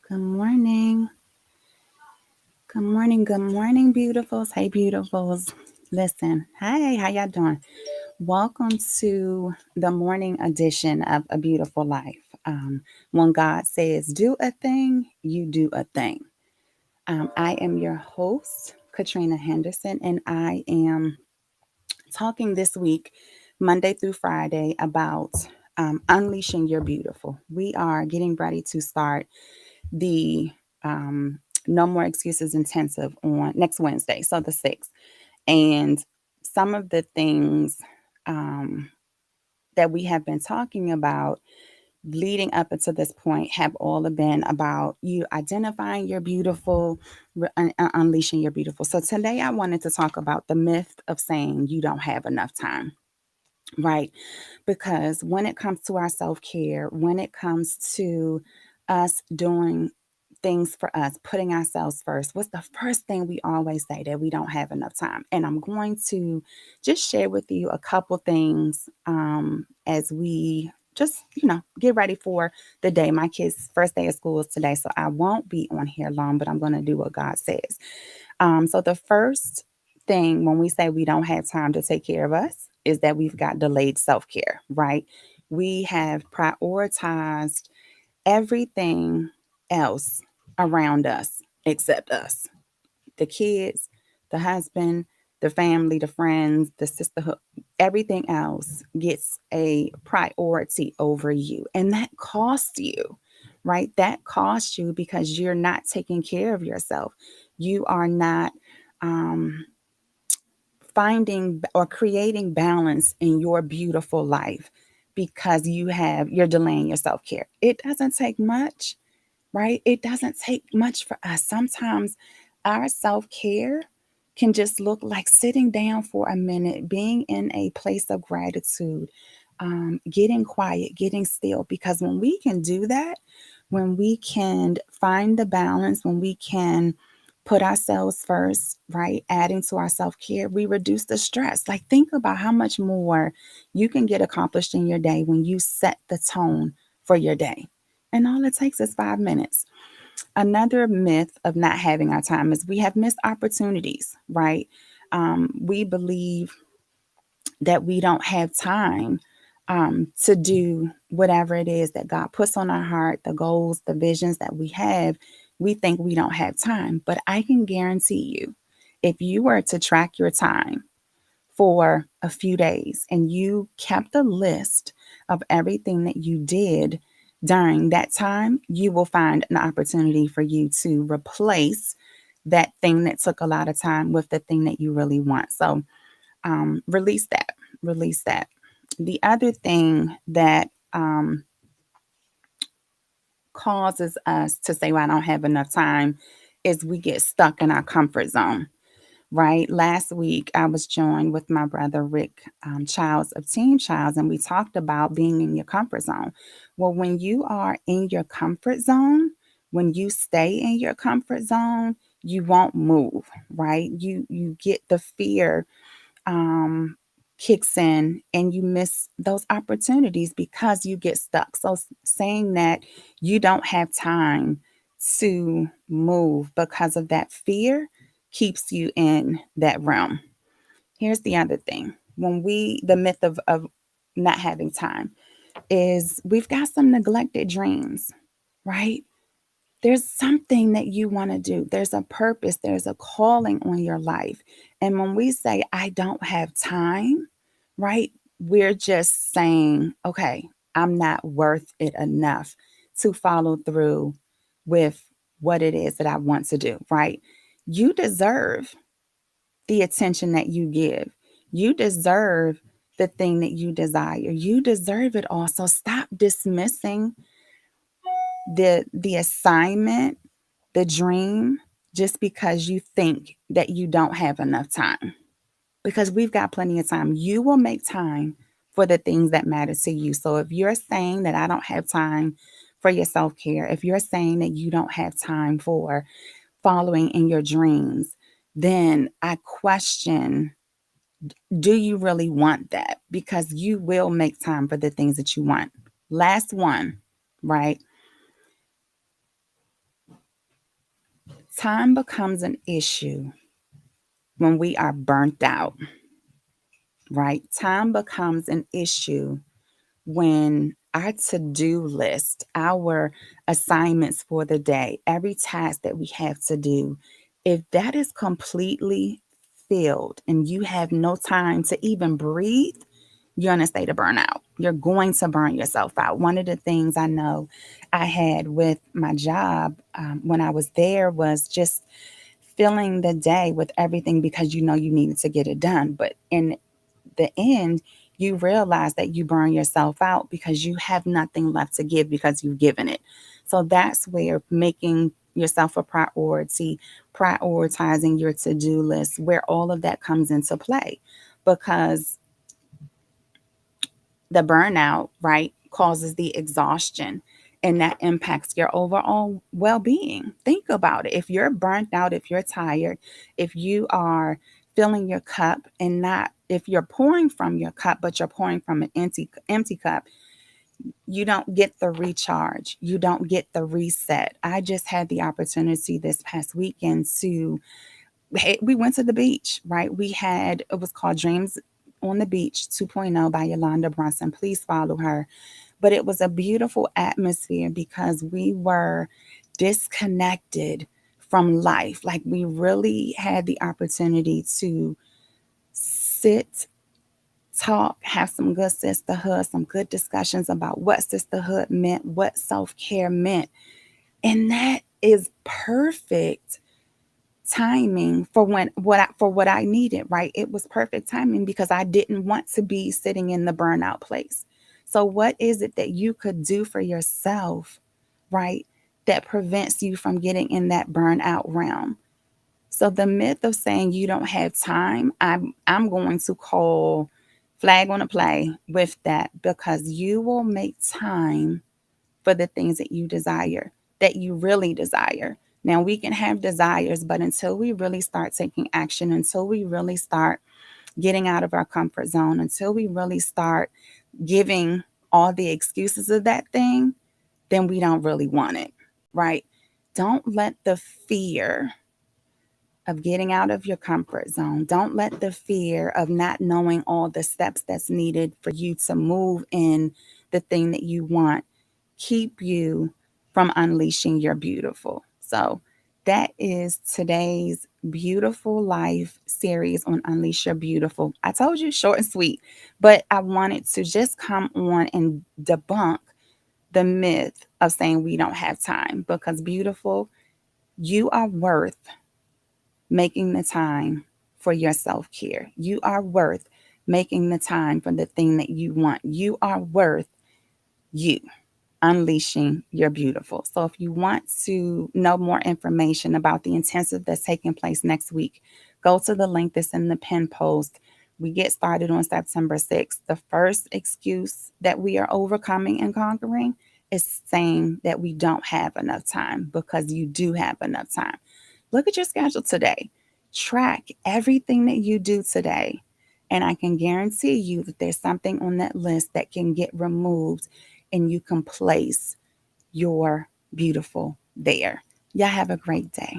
Good morning. Good morning, beautifuls. Hey, beautifuls. Listen, hey, how y'all doing? Welcome to the morning edition of A Beautiful Life. When God says do a thing, you do a thing. I am your host, Katrina Henderson, and I am talking this week, Monday through Friday, about unleashing your beautiful. We are getting ready to start the No More Excuses Intensive on next Wednesday, so the 6th. And some of the things um, that we have been talking about leading up until this point have all been about you identifying your beautiful, unleashing your beautiful. So today I wanted to talk about the myth of saying you don't have enough time, right? Because when it comes to our self care, when it comes to us doing things for us, putting ourselves first, what's the first thing we always say? That we don't have enough time. And I'm going to just share with you a couple things as we just, get ready for the day. My kids' first day of school is today, so I won't be on here long, but I'm going to do what God says. So the first thing when we say we don't have time to take care of us is that we've got delayed self care, right? We have prioritized everything else around us except us, the kids, the husband, the family, the friends, the sisterhood, everything else gets a priority over you. And that costs you, right? That costs you because you're not taking care of yourself. You are not um, finding or creating balance in your beautiful life because you're delaying your self-care. It doesn't take much, right? It doesn't take much for us. Sometimes our self-care can just look like sitting down for a minute, being in a place of gratitude, getting quiet, getting still. Because when we can do that, when we can find the balance, when we can put ourselves first, right? Adding to our self care, we reduce the stress. Like, think about how much more you can get accomplished in your day when you set the tone for your day. And all it takes is 5 minutes. Another myth of not having our time is we have missed opportunities, right? We believe that we don't have time to do whatever it is that God puts on our heart, the goals, the visions that we have. We think we don't have time, but I can guarantee you, if you were to track your time for a few days and you kept a list of everything that you did during that time, you will find an opportunity for you to replace that thing that took a lot of time with the thing that you really want. So release that, release that. The other thing that causes us to say, well, I don't have enough time is we get stuck in our comfort zone, right? Last week, I was joined with my brother, Rick Childs of Team Childs, and we talked about being in your comfort zone. Well, when you are in your comfort zone, when you stay in your comfort zone, you won't move, right? You get the fear um, kicks in and you miss those opportunities because you get stuck. So, saying that you don't have time to move because of that fear keeps you in that realm. Here's the other thing the myth of not having time is we've got some neglected dreams, right? There's something that you want to do. There's a purpose, there's a calling on your life. And when we say, I don't have time, right? We're just saying, okay, I'm not worth it enough to follow through with what it is that I want to do, right? You deserve the attention that you give. You deserve the thing that you desire. You deserve it all. So stop dismissing the assignment, the dream, just because you think that you don't have enough time. Because we've got plenty of time. You will make time for the things that matter to you. So if you're saying that I don't have time for your self-care, if you're saying that you don't have time for following in your dreams, then I question, do you really want that? Because you will make time for the things that you want. Last one, right? Time becomes an issue when we are burnt out, right? Time becomes an issue when our to-do list, our assignments for the day, every task that we have to do, if that is completely filled and you have no time to even breathe, you're in a state of burnout. You're going to burn yourself out. One of the things I know I had with my job when I was there was just filling the day with everything because you know you needed to get it done. But in the end, you realize that you burn yourself out because you have nothing left to give because you've given it. So that's where making yourself a priority, prioritizing your to do list, where all of that comes into play. Because the burnout, right, causes the exhaustion and that impacts your overall well being. Think about it. If you're burnt out, if you're tired, if you are filling your cup and not, if you're pouring from your cup, but you're pouring from an empty cup, you don't get the recharge. You don't get the reset. I just had the opportunity this past weekend to we went to the beach, right? We had, it was called Dreams on the Beach 2.0 by Yolanda Brunson. Please follow her. But it was a beautiful atmosphere because we were disconnected from life. Like we really had the opportunity to sit, talk, have some good sisterhood, some good discussions about what sisterhood meant, what self care meant. And that is perfect timing for what I needed, right? It was perfect timing because I didn't want to be sitting in the burnout place. So what is it that you could do for yourself, right? That prevents you from getting in that burnout realm. So the myth of saying you don't have time, I'm going to call flag on a play with that because you will make time for the things that you desire, that you really desire. Now, we can have desires, but until we really start taking action, until we really start getting out of our comfort zone, until we really start giving all the excuses of that thing, then we don't really want it, right? Don't let the fear of getting out of your comfort zone, don't let the fear of not knowing all the steps that's needed for you to move in the thing that you want keep you from unleashing your beautiful. So, that is today's Beautiful Life series on Unleash Your Beautiful. I told you short and sweet, but I wanted to just come on and debunk the myth of saying we don't have time because, beautiful, you are worth making the time for your self care. You are worth making the time for the thing that you want. You are worth you unleashing your beautiful. So if you want to know more information about the intensive that's taking place next week, go to the link that's in the pin post. We get started on September 6th. The first excuse that we are overcoming and conquering is saying that we don't have enough time because you do have enough time. Look at your schedule today. Track everything that you do today. And I can guarantee you that there's something on that list that can get removed and you can place your beautiful there. Y'all have a great day.